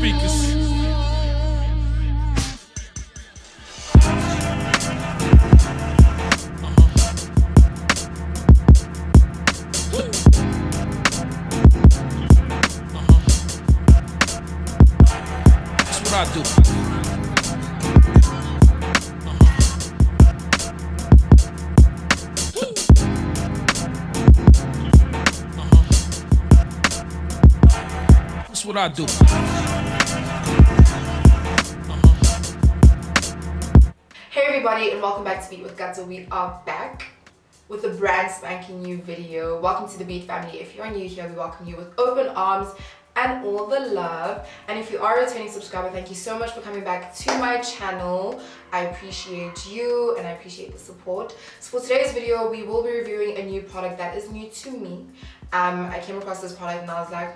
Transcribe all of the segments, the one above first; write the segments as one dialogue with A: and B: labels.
A: speakers. That's what I do. That's what I do.
B: Hey everybody, and welcome back to Beat with Guts. So we are back with a brand spanking new video. Welcome to the Beat family. If you're new here, we welcome you with open arms and all the love. And if you are a returning subscriber, thank you so much for coming back to my channel. I appreciate you and I appreciate the support. So for today's video, we will be reviewing a new product that is new to me. I came across this product and I was like,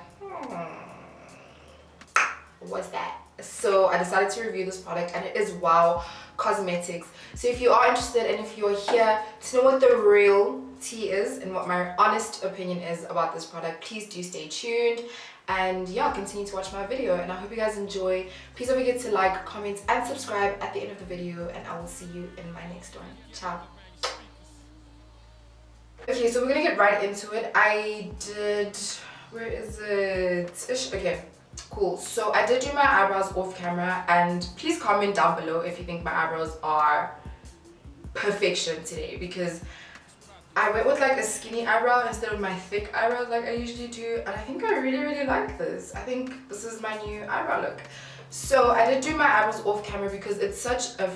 B: what's that? So I decided to review this product, and it is Wow Cosmetics. So if you are interested and if you're here to know what the real tea is and what my honest opinion is about this product, please do stay tuned and yeah, continue to watch my video, and I hope you guys enjoy. Please don't forget to like, comment and subscribe at the end of the video, and I will see you in my next one. Ciao. Okay, so we're gonna get right into it. Where is it? Okay. Cool. So I did do my eyebrows off camera, and please comment down below if you think my eyebrows are perfection today, because I went with like a skinny eyebrow instead of my thick eyebrows like I usually do, and I think I really like this. I think this is my new eyebrow look. So I did do my eyebrows off camera because it's such a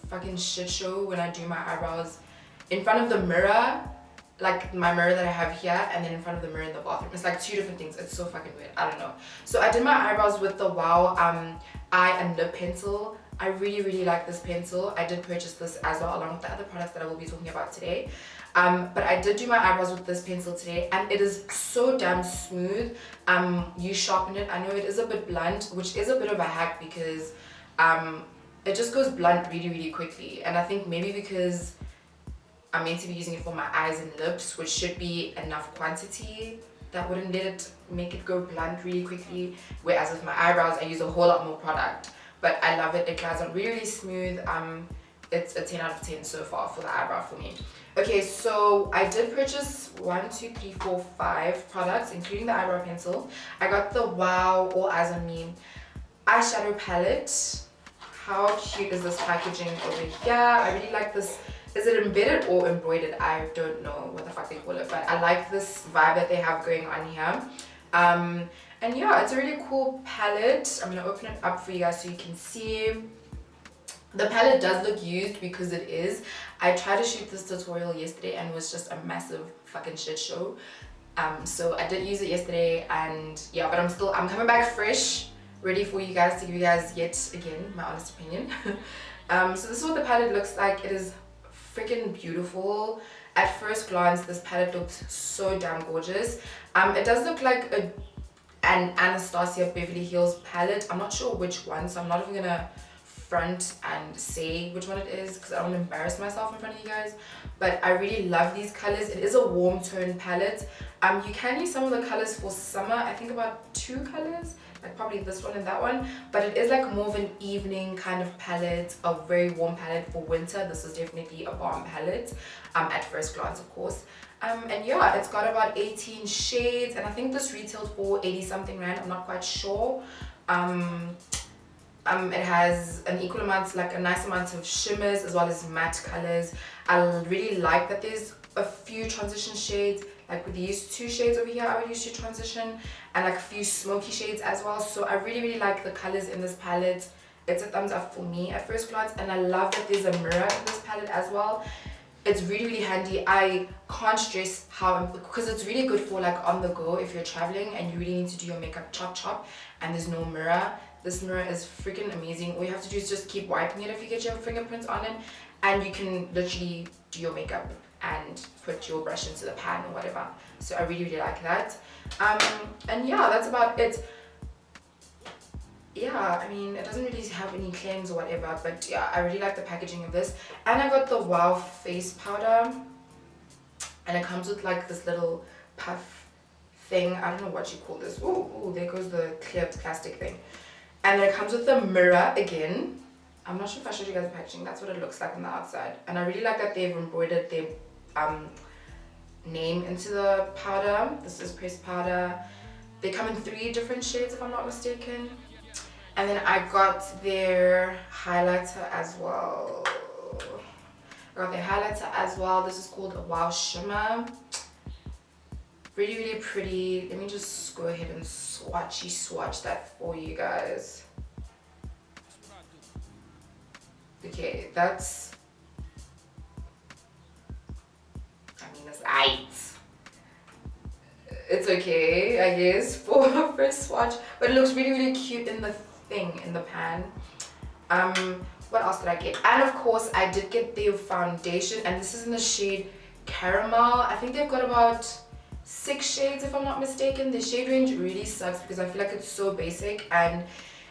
B: fucking shit show when I do my eyebrows in front of the mirror, like my mirror that I have here, and then in front of the mirror in the bathroom. It's like two different things. It's so fucking weird. I don't know. So I did my eyebrows with the Wow eye and lip pencil. I really like this pencil. I did purchase this as well along with the other products that I will be talking about today. But I did do my eyebrows with this pencil today, and it is so damn smooth. You sharpen it. I know it is a bit blunt, which is a bit of a hack because it just goes blunt really quickly. And I think maybe because I'm meant to be using it for my eyes and lips, which should be enough quantity that wouldn't make it go blunt really quickly. Whereas with my eyebrows, I use a whole lot more product. But I love it. It glides on really smooth. It's a 10 out of 10 so far for the eyebrow for me. Okay, so I did purchase 5 products, including the eyebrow pencil. I got the Wow All Eyes on Me eyeshadow palette. How cute is this packaging over here? I really like this. Is it embedded or embroidered? I don't know what the fuck they call it, but I like this vibe that they have going on here. And yeah, it's a really cool palette. I'm gonna open it up for you guys so you can see. The palette does look used because it is. I tried to shoot this tutorial yesterday and it was just a massive fucking shit show. So I did use it yesterday, and yeah, but I'm coming back fresh, ready for you guys to give you guys yet again my honest opinion. So this is what the palette looks like. It is freaking beautiful. At first glance, this palette looked so damn gorgeous. It does look like an Anastasia Beverly Hills palette. I'm not sure which one, so I'm not even gonna front and say which one it is because I don't want to embarrass myself in front of you guys. But I really love these colors. It is a warm tone palette. You can use some of the colors for summer. I think about 2 colors, like probably this one and that one, but it is like more of an evening kind of palette, a very warm palette. For winter, this is definitely a balm palette, at first glance of course. And yeah, it's got about 18 shades, and I think this retailed for 80 something rand. I'm not quite sure. It has an equal amount, like a nice amount of shimmers as well as matte colors. I really like that there's a few transition shades, like with these 2 shades over here I would use to transition, and like a few smoky shades as well. So I really like the colors in this palette. It's a thumbs up for me at first glance, and I love that there's a mirror in this palette as well. It's really handy. I can't stress how, because it's really good for like on the go if you're traveling and you really need to do your makeup chop and there's no mirror. This mirror is freaking amazing. All you have to do is just keep wiping it if you get your fingerprints on it, and you can literally do your makeup and put your brush into the pan or whatever. So I really like that. And yeah, that's about it. Yeah, I mean, it doesn't really have any claims or whatever, but yeah, I really like the packaging of this. And I got the Wow face powder, and it comes with like this little puff thing. I don't know what you call this. Ooh, there goes the clear plastic thing. And then it comes with a mirror again. I'm not sure if I showed you guys the packaging. That's what it looks like on the outside. And I really like that they've embroidered their name into the powder. This is pressed powder. They come in 3 different shades if I'm not mistaken. And then I got their highlighter as well. This is called a Wow Shimmer. Really, really pretty. Let me just go ahead and swatch that for you guys. Okay, that's, it's aight. It's okay, I guess, for a first swatch, but it looks really, really cute in the pan. What else did I get? And of course, I did get their foundation, and this is in the shade Caramel. I think they've got about 6 shades if I'm not mistaken. The shade range really sucks because I feel like it's so basic, and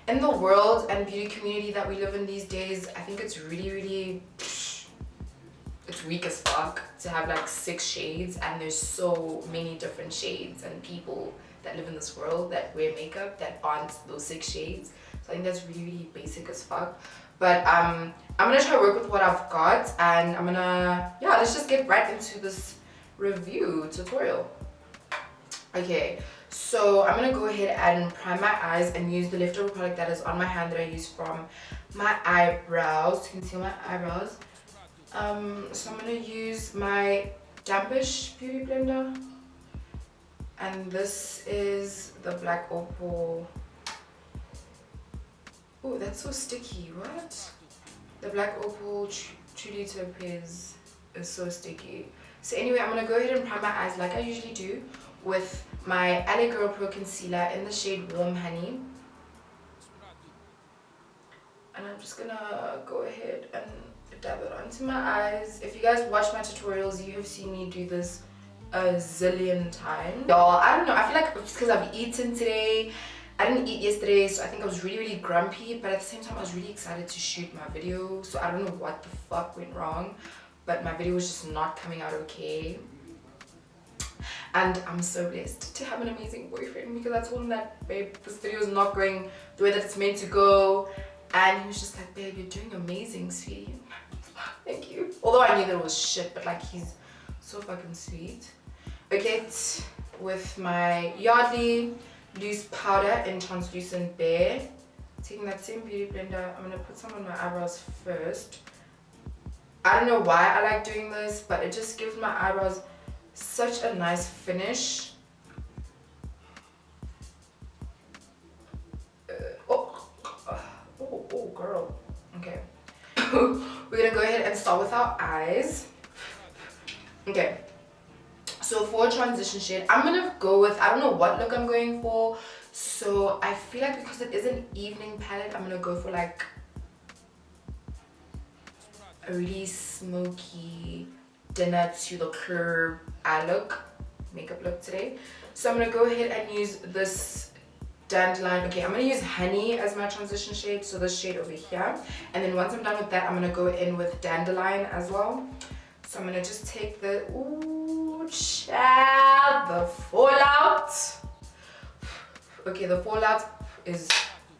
B: in the world and beauty community that we live in these days, I think it's really, really, it's weak as fuck to have like 6 shades, and there's so many different shades and people that live in this world that wear makeup that aren't those 6 shades. So I think that's really, really basic as fuck. But I'm gonna try to work with what I've got, and I'm gonna, yeah, let's just get right into this review tutorial. Okay, so I'm gonna go ahead and prime my eyes and use the leftover product that is on my hand that I used from my eyebrows to conceal my eyebrows. So I'm gonna use my Dampish Beauty Blender, and this is the Black Opal. Oh, that's so sticky. What? The Black Opal Truly Topaz is so sticky. So anyway, I'm gonna go ahead and prime my eyes like I usually do with my LA Girl Pro Concealer in the shade Warm Honey. And I'm just gonna go ahead and dab it onto my eyes. If you guys watch my tutorials, you have seen me do this a zillion times. Y'all, I don't know, I feel like it's because I've eaten today. I didn't eat yesterday, so I think I was really, really grumpy, but at the same time I was really excited to shoot my video, so I don't know what the fuck went wrong, but my video was just not coming out okay. And I'm so blessed to have an amazing boyfriend, because I told him that, babe, this video is not going the way that it's meant to go, and he was just like, babe, you're doing amazing, sweetie. Thank you. Although I knew that it was shit, but like, he's so fucking sweet. Okay, with my Yardley loose powder in translucent Bare, taking that same beauty blender, I'm gonna put some on my eyebrows first. I don't know why I like doing this, but it just gives my eyebrows such a nice finish. Oh girl. Okay. We're gonna go ahead and start with our eyes. Okay. So for a transition shade, I'm gonna go with, I don't know what look I'm going for. So I feel like because it is an evening palette, I'm gonna go for like a really smoky dinner to the curb eye look, makeup look today. So I'm gonna go ahead and use this Dandelion. Okay, I'm gonna use Honey as my transition shade, so this shade over here. And then once I'm done with that, I'm gonna go in with Dandelion as well. So I'm gonna just take the, ooh, child, the fallout. Okay, the fallout is,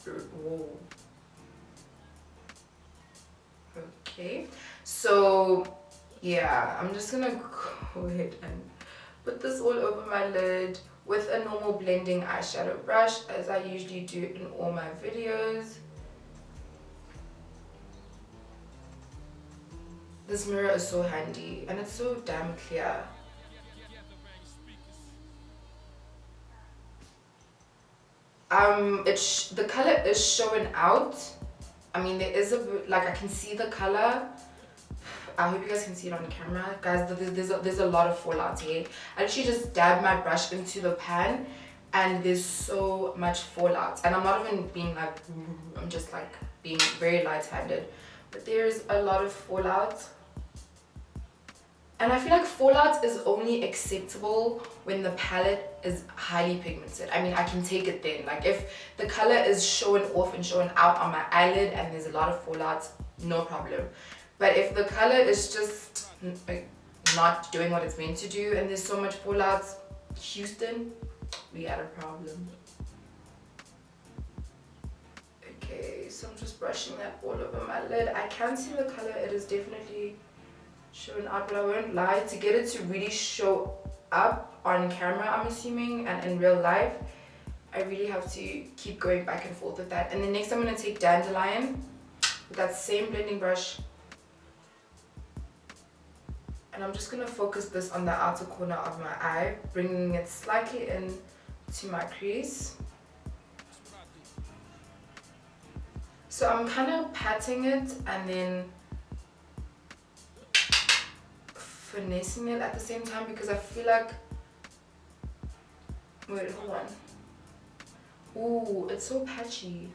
B: whoa. Okay, so yeah, I'm just gonna go ahead and put this all over my lid with a normal blending eyeshadow brush, as I usually do in all my videos. This mirror is so handy and it's so damn clear. The color is showing out. I mean, there is a bit, like, I can see the color. I hope you guys can see it on camera, guys. There's a lot of fallout here. I actually just dabbed my brush into the pan, and there's so much fallout. And I'm not even being like, I'm just like being very light-handed, but there's a lot of fallout. And I feel like fallout is only acceptable when the palette is highly pigmented. I mean, I can take it then. Like, if the color is showing off and showing out on my eyelid and there's a lot of fallout, no problem. But if the color is just like not doing what it's meant to do and there's so much fallout, Houston, we got a problem. So I'm just brushing that all over my lid. I can see the color. It is definitely showing out, but I won't lie. To get it to really show up on camera, I'm assuming, and in real life, I really have to keep going back and forth with that. And then next I'm going to take Dandelion with that same blending brush. And I'm just going to focus this on the outer corner of my eye, bringing it slightly in to my crease. So I'm kind of patting it and then finessing it at the same time, because I feel like, wait, hold on. Ooh, it's so patchy.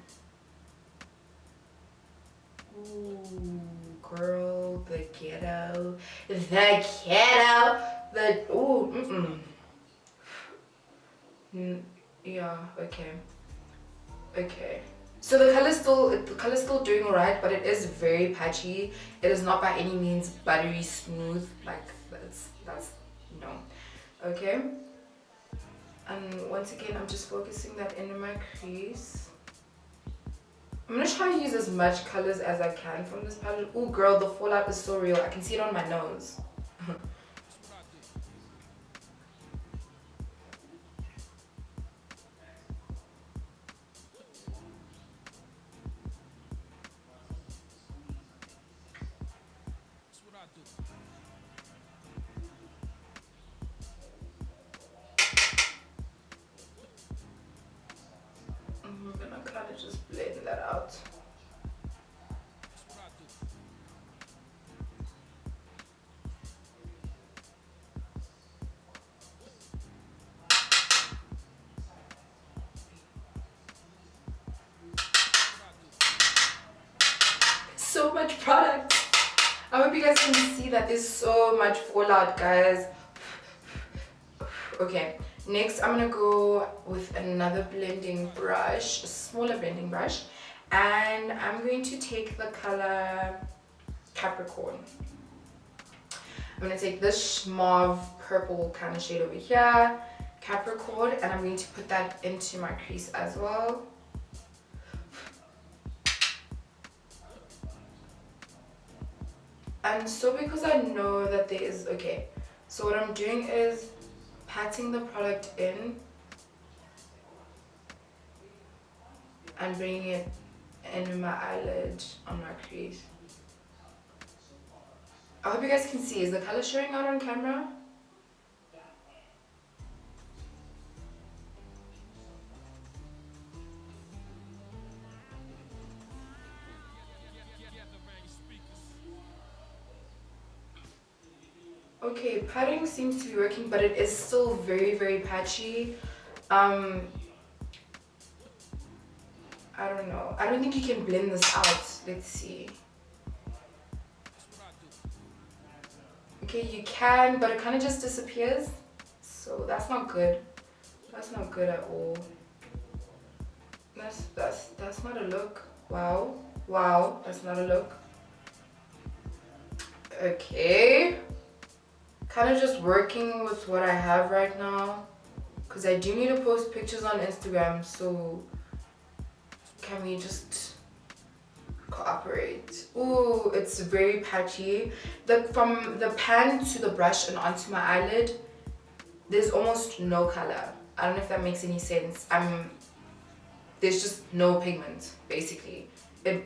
B: Ooh, girl, the ghetto, ooh, yeah, okay. So the color's still doing alright, but it is very patchy. It is not by any means buttery smooth, like that's no. Okay. And once again, I'm just focusing that into my crease. I'm gonna try to use as much colors as I can from this palette. Oh girl, the fallout is so real. I can see it on my nose. I'm gonna kind of just blend that out. So much product. I hope you guys can see that there's so much fallout, guys. Okay, next I'm gonna go with another blending brush, a smaller blending brush, and I'm going to take the color Capricorn. I'm gonna take this mauve purple kind of shade over here, Capricorn, and I'm going to put that into my crease as well. And so because I know that there is, okay, so what I'm doing is patting the product in and bringing it into my eyelid on my crease. I hope you guys can see. Is the color showing out on camera? Okay, patting seems to be working, but it is still very patchy. I don't know. I don't think you can blend this out. Let's see. Okay, you can, but it kind of just disappears. So that's not good. That's not good at all. That's not a look. Wow, that's not a look. Okay. Kind of just working with what I have right now, because I do need to post pictures on Instagram, so can we just cooperate? Ooh, it's very patchy. From the pan to the brush and onto my eyelid, there's almost no color. I don't know if that makes any sense. There's just no pigment, basically. It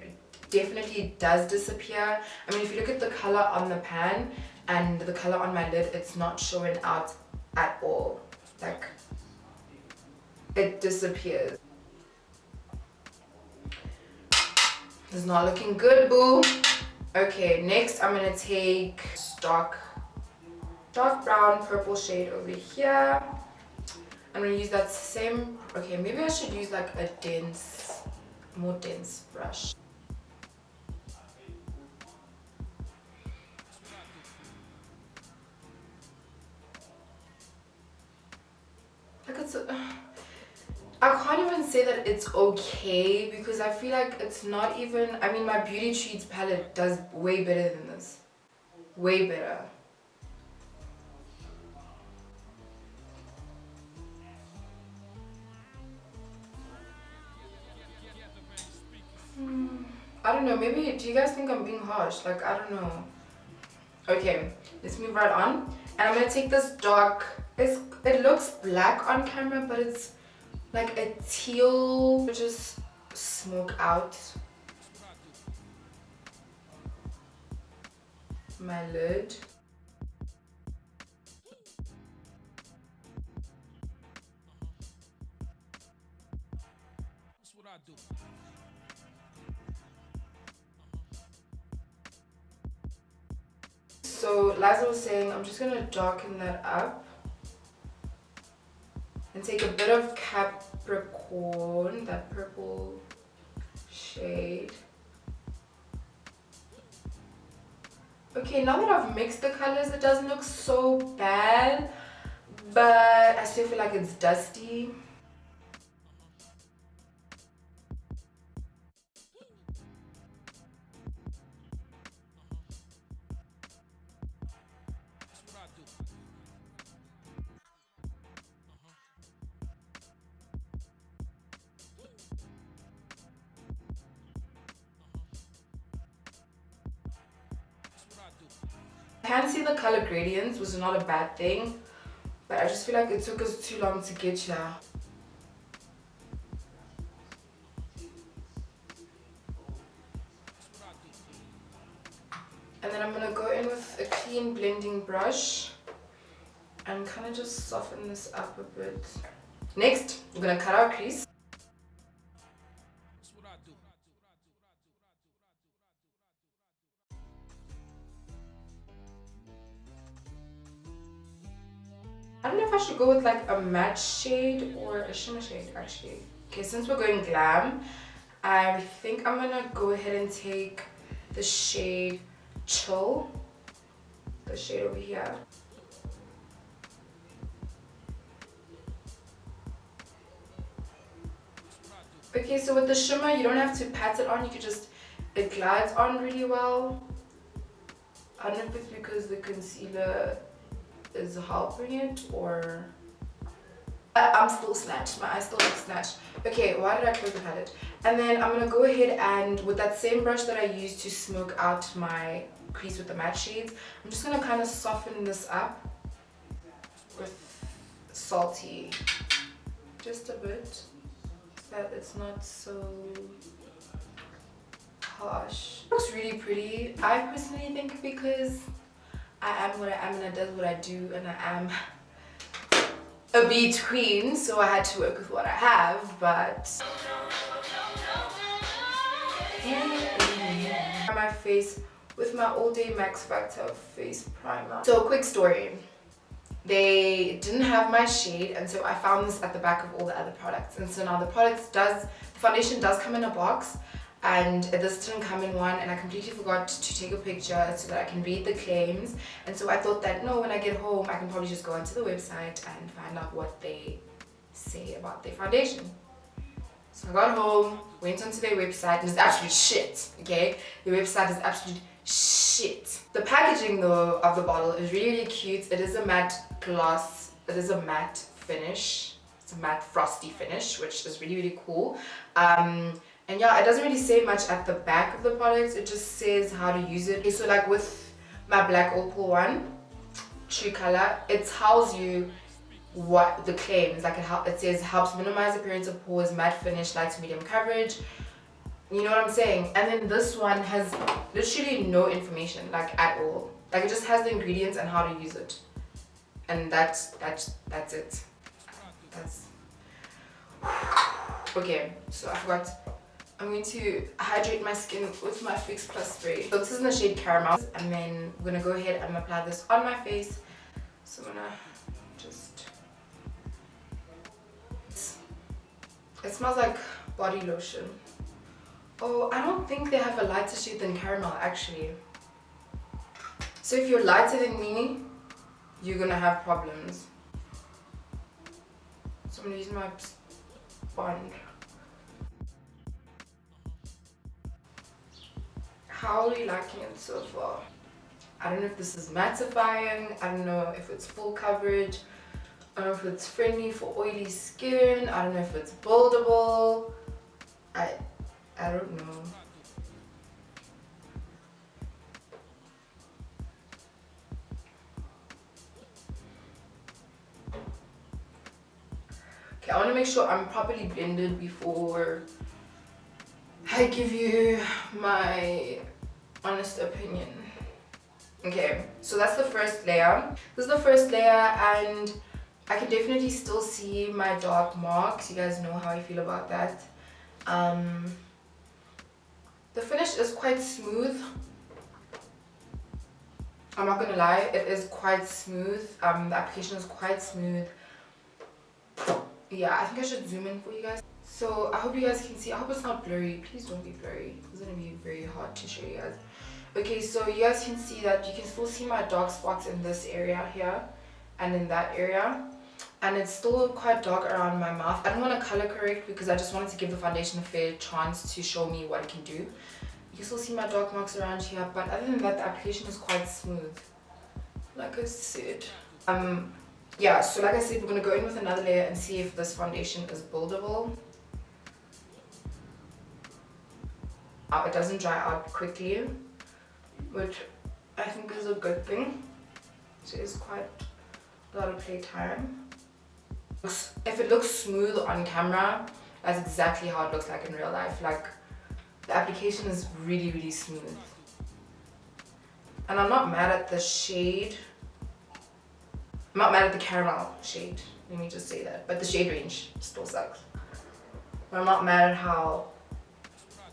B: definitely does disappear. I mean, if you look at the color on the pan and the color on my lid, it's not showing out at all. Like, it disappears. It's not looking good, boo. Okay, next I'm gonna take dark brown purple shade over here. I'm gonna use that same, okay, maybe I should use like a more dense brush. Like I can't even say that it's okay, because I feel like it's not even, I mean, my Beauty Treats palette does way better than this. Way better. I don't know, maybe, do you guys think I'm being harsh? Like, I don't know. Okay, let's move right on. And I'm gonna take this dark, it looks black on camera, but it's like a teal, just smoke out my lid.
A: That's what I do.
B: So Liza was saying, I'm just gonna darken that up and take a bit of Capricorn, that purple shade. Okay, now that I've mixed the colors, it doesn't look so bad, but I still feel like it's dusty.
A: That's what I do. That's what I do.
B: I can see the color gradients, which is not a bad thing, but I just feel like it took us too long to get here. And then I'm gonna go in with a clean blending brush and kind of just soften this up a bit. Next, we're gonna cut our crease.
A: That's what I do.
B: I don't know if I should go with like a matte shade or a shimmer shade actually. Okay, since we're going glam, I think I'm gonna go ahead and take the shade Chill, the shade over here. Okay, so with the shimmer, you don't have to pat it on, you can just, it glides on really well. I don't know if it's because the concealer is helping it or... I'm still snatched, my eyes still look snatched. Okay, why did I close the palette? And then I'm gonna go ahead and with that same brush that I used to smoke out my crease with the matte shades, I'm just gonna kind of soften this up with Salty, just a bit, so that it's not so harsh. It looks really pretty. I personally think because I am what I am and I does what I do and I am a beat queen, so I had to work with what I have, but my face with my All Day Max Factor face primer. So quick story, they didn't have my shade and so I found this at the back of all the other products, and so now the foundation does come in a box and this didn't come in one, and I completely forgot to take a picture so that I can read the claims, and so I thought that no, when I get home I can probably just go onto the website and find out what they say about their foundation. So I got home, went onto their website, and it's absolute shit, okay? The website is absolute shit. The packaging though of the bottle is really, really cute. It is a matte gloss, it is a matte finish, it's a matte frosty finish, which is really, really cool. And yeah, it doesn't really say much at the back of the product, it just says how to use it. Okay, so like with my black opal one, True Color, it tells you what the claims, like it says helps minimize appearance of pores, matte finish, light to medium coverage. You know what I'm saying? And then this one has literally no information, like at all. Like it just has the ingredients and how to use it. And that's it. That's okay, so I forgot. I'm going to hydrate my skin with my Fix Plus spray. So this is in the shade Caramel, and then we're gonna go ahead and apply this on my face. So I'm gonna just... It smells like body lotion. Oh, I don't think they have a lighter shade than Caramel actually. So if you're lighter than me, you're gonna have problems. So I'm gonna use my sponge. How are we liking it so far? I don't know if this is mattifying, I don't know if it's full coverage, I don't know if it's friendly for oily skin, I don't know if it's buildable, I don't know. Okay, I want to make sure I'm properly blended before I give you my honest opinion. Okay, so that's the first layer. This is the first layer, and I can definitely still see my dark marks. You guys know how I feel about that. The finish is quite smooth. I'm not gonna lie, it is quite smooth. The application is quite smooth. Yeah, I think I should zoom in for you guys. So I hope you guys can see. I hope it's not blurry. Please don't be blurry. It's gonna be very hard to show you guys. Okay, so you guys can see that you can still see my dark spots in this area here and in that area. And it's still quite dark around my mouth. I don't want to color correct because I just wanted to give the foundation a fair chance to show me what it can do. You can still see my dark marks around here, but other than that, the application is quite smooth. Like I said. Yeah, so like I said, we're going to go in with another layer and see if this foundation is buildable. It doesn't dry out quickly, which I think is a good thing. So it's quite a lot of playtime. If it looks smooth on camera, that's exactly how it looks like in real life. Like, the application is really, really smooth. And I'm not mad at the shade. I'm not mad at the caramel shade. Let me just say that. But the shade range still sucks. But I'm not mad at how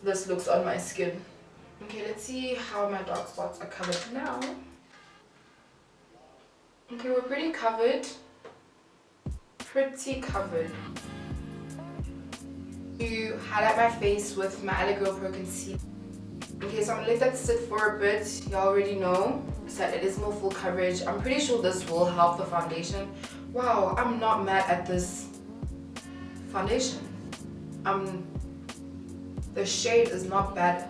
B: this looks on my skin. Okay, let's see how my dark spots are covered now. Okay, we're pretty covered. Pretty covered. To highlight my face with my Eyebrow Pencil concealer. Okay, so I'm gonna let that sit for a bit. You already know that it is more full coverage. I'm pretty sure this will help the foundation. Wow, I'm not mad at this foundation. The shade is not bad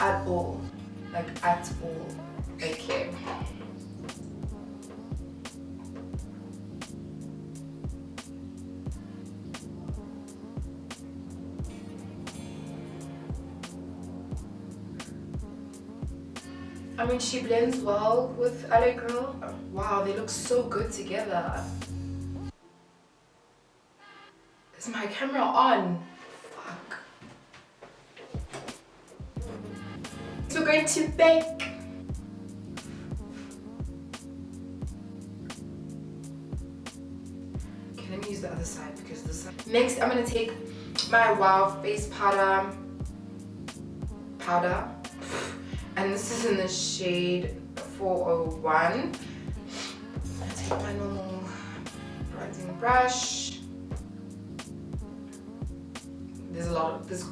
B: at all. Like, at all. Okay. I mean, she blends well with Eyebrow. Wow, they look so good together. Is my camera on? Fuck. So we're going to bake. Okay, let me use the other side because this side. Next, I'm gonna take my Wow face powder. And this is in the shade 401. I'm gonna take my normal bronzing brush. There's a lot of this.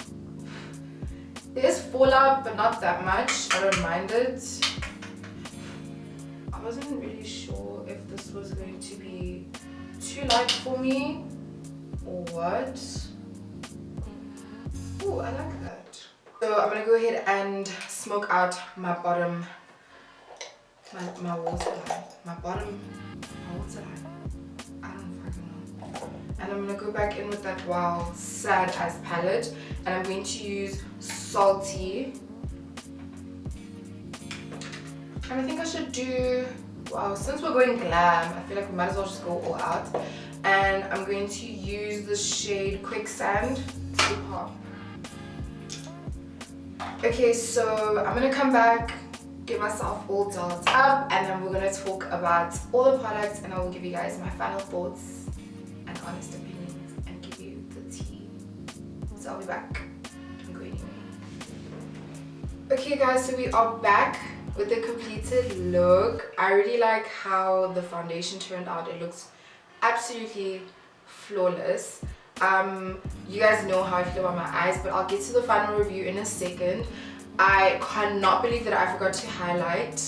B: There's fallout, but not that much. I don't mind it. I wasn't really sure if this was going to be too light for me or what. Oh, I like that. So I'm gonna go ahead and smoke out my bottom, my waterline. My waterline. I don't fucking know. And I'm gonna go back in with that Wow Sad Eyes palette, and I'm going to use Salty. And I think I should do, wow, since we're going glam, I feel like we might as well just go all out. And I'm going to use the shade Quicksand to pop. Okay, so I'm gonna come back, get myself all dolled up, and then we're gonna talk about all the products, and I will give you guys my final thoughts and honest opinions and give you the tea. So I'll be back. Don't go anywhere. Okay guys, so we are back with the completed look. I really like how the foundation turned out. It looks absolutely flawless. You guys know how I feel about my eyes, but I'll get to the final review in a second. I cannot believe that I forgot to highlight.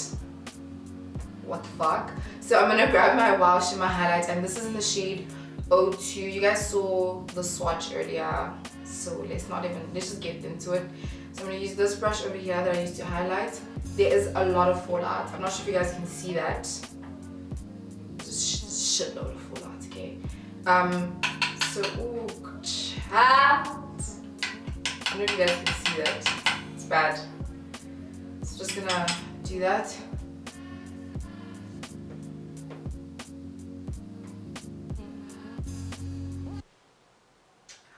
B: What the fuck? So I'm gonna grab my Wow Shimmer highlight, and this is in the shade 02. You guys saw the swatch earlier, so let's just get into it. So I'm gonna use this brush over here that I used to highlight. There is a lot of fallout. I'm not sure if you guys can see that. Shitload of fallout, okay? So, ooh, chat. I don't know if you guys can see that. It's bad. So just gonna do that.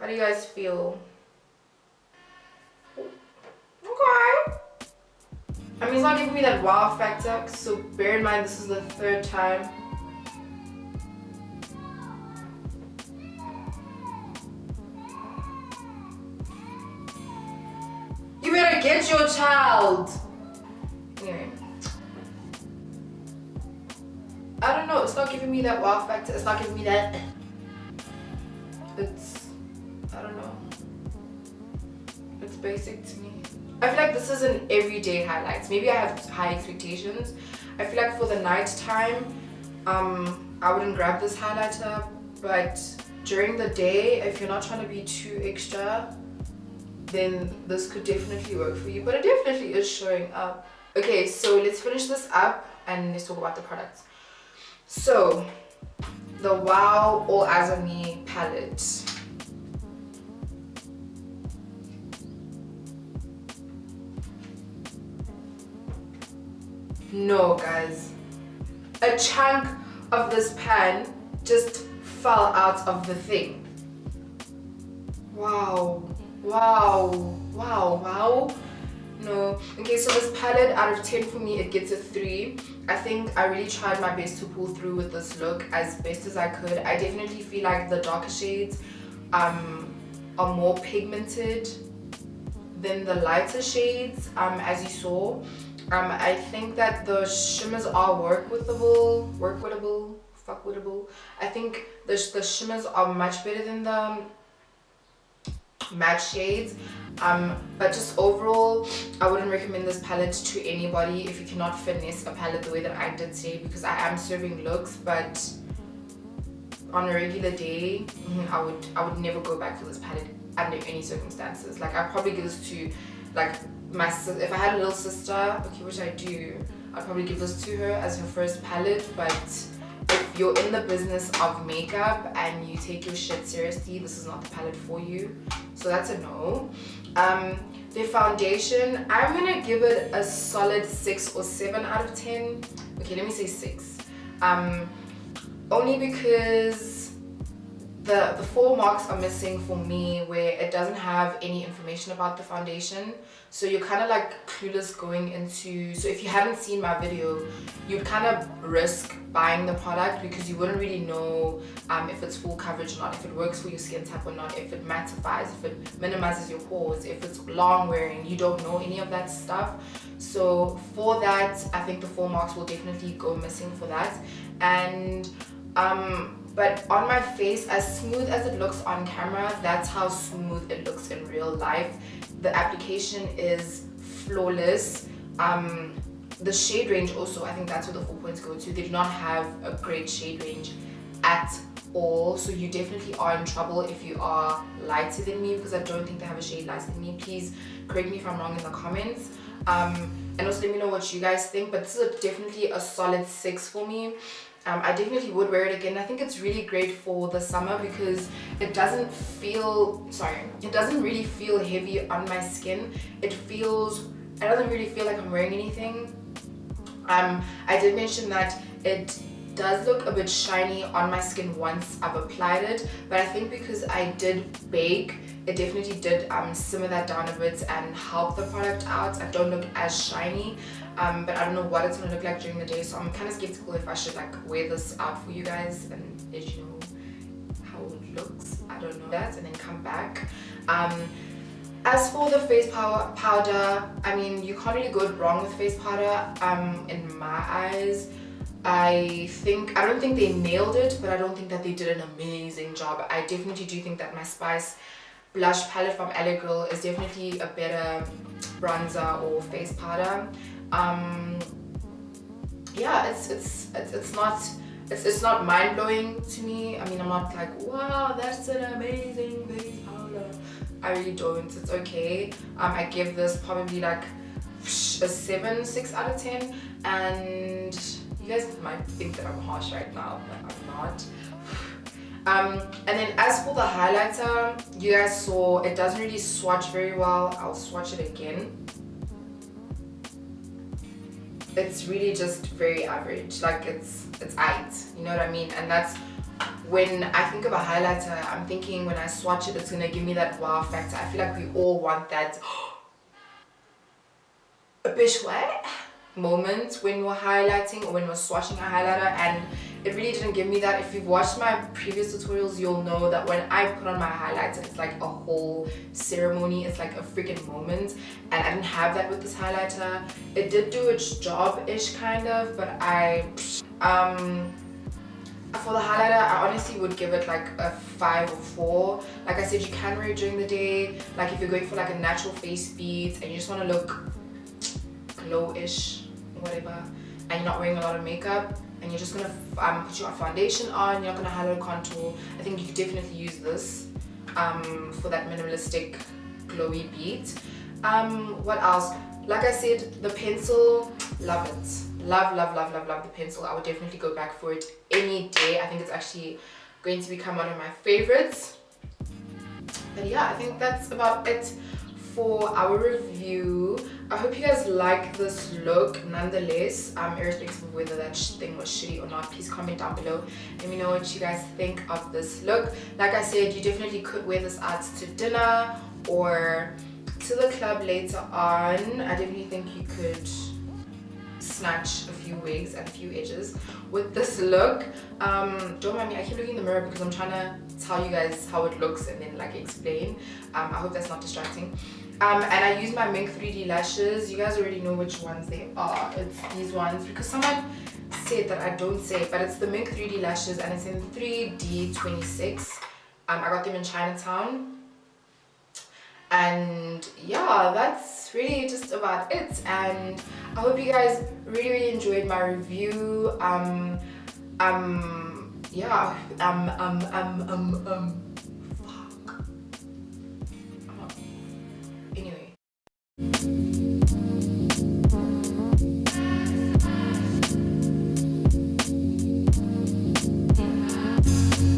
B: How do you guys feel? Okay. I mean, it's not giving me that wow factor, so bear in mind this is the third time. You better get your child. Anyway. I don't know, it's not giving me that wow factor. It's not giving me that. I don't know. It's basic to me. I feel like this is an everyday highlights. Maybe I have high expectations. I feel like for the night time, I wouldn't grab this highlighter, but during the day, if you're not trying to be too extra, then this could definitely work for you. But it definitely is showing up. Okay, so let's finish this up and let's talk about the products. So, the Wow All Eyes on Me palette. No, guys. A chunk of this pan just fell out of the thing. Wow. Wow. Wow. Wow. No. Okay, so this palette, out of 10 for me, it gets a 3. I think I really tried my best to pull through with this look as best as I could. I definitely feel like the darker shades are more pigmented than the lighter shades, as you saw. I think that the shimmers are workwittable. I think the shimmers are much better than the matte shades. But just overall, I wouldn't recommend this palette to anybody if you cannot finesse a palette the way that I did today, because I am serving looks, but on a regular day, I would never go back to this palette under any circumstances. Like, I'd probably give this to, like, if I had a little sister, okay, which I do, I'd probably give this to her as her first palette. But if you're in the business of makeup and you take your shit seriously, this is not the palette for you. So that's a no. The foundation, I'm gonna give it a solid 6 or 7 out of 10. Okay, let me say 6. Only because the 4 marks are missing for me, where it doesn't have any information about the foundation. So you're kind of like clueless going into, so if you haven't seen my video, you'd kind of risk buying the product because you wouldn't really know if it's full coverage or not, if it works for your skin type or not, if it mattifies, if it minimizes your pores, if it's long wearing. You don't know any of that stuff. So for that, I think the 4 marks will definitely go missing for that. And but on my face, as smooth as it looks on camera, that's how smooth it looks in real life. The application is flawless. The shade range also, I think that's where the 4 points go to. They do not have a great shade range at all, so you definitely are in trouble if you are lighter than me, because I don't think they have a shade lighter than me. Please correct me if I'm wrong in the comments. And also let me know what you guys think, but this is definitely a solid 6 for me. I definitely would wear it again. I think it's really great for the summer because it doesn't really feel heavy on my skin. It doesn't really feel like I'm wearing anything. I did mention that it does look a bit shiny on my skin once I've applied it, but I think because I did bake, it definitely did simmer that down a bit and help the product out. I don't look as shiny, but I don't know what it's gonna look like during the day, so I'm kind of skeptical if I should like wear this out for you guys and let you know how it looks. I don't know that, and then come back. As for the face powder, I mean, you can't really go wrong with face powder in my eyes. I don't think they nailed it, but I don't think that they did an amazing job. I definitely do think that my Spice blush palette from LA Girl is definitely a better bronzer or face powder. Yeah, it's not mind-blowing to me. I mean, I'm not like, wow, that's an amazing face powder. I really don't. It's okay. I give this probably like a 6 out of 10, and you guys might think that I'm harsh right now, but I'm not. And then as for the highlighter, you guys saw it doesn't really swatch very well. I'll swatch it again. It's really just very average. Like it's aight, you know what I mean? And that's when I think of a highlighter, I'm thinking when I swatch it, it's gonna give me that wow factor. I feel like we all want that a bish what moment when we're highlighting or when we're swatching a highlighter, and it really didn't give me that. If you've watched my previous tutorials, you'll know that when I put on my highlighter, it's like a whole ceremony, it's like a freaking moment, and I didn't have that with this highlighter. It did do its job-ish kind of, but for the highlighter, I honestly would give it like a 5 or 4. Like I said, you can wear it during the day, like if you're going for like a natural face beat and you just want to look glow-ish, whatever, and you're not wearing a lot of makeup and you're just gonna put your foundation on, you're not gonna highlight contour, I think you could definitely use this for that minimalistic glowy beat. What else? Like I said, the pencil, love it. Love the pencil. I would definitely go back for it any day. I think it's actually going to become one of my favorites. But yeah, I think that's about it for our review. I hope you guys like this look nonetheless, irrespective of whether that thing was shitty or not. Please comment down below, let me know what you guys think of this look. Like I said, you definitely could wear this out to dinner or to the club later on. I definitely think you could snatch a few wigs and a few edges with this look. Don't mind me, I keep looking in the mirror because I'm trying to tell you guys how it looks and then like explain. I hope that's not distracting. And I use my Mink 3D lashes. You guys already know which ones they are. It's these ones because someone said that I don't say it, but it's the Mink 3D lashes and it's in 3D26. I got them in Chinatown. And yeah, that's really just about it, and I hope you guys really enjoyed my review.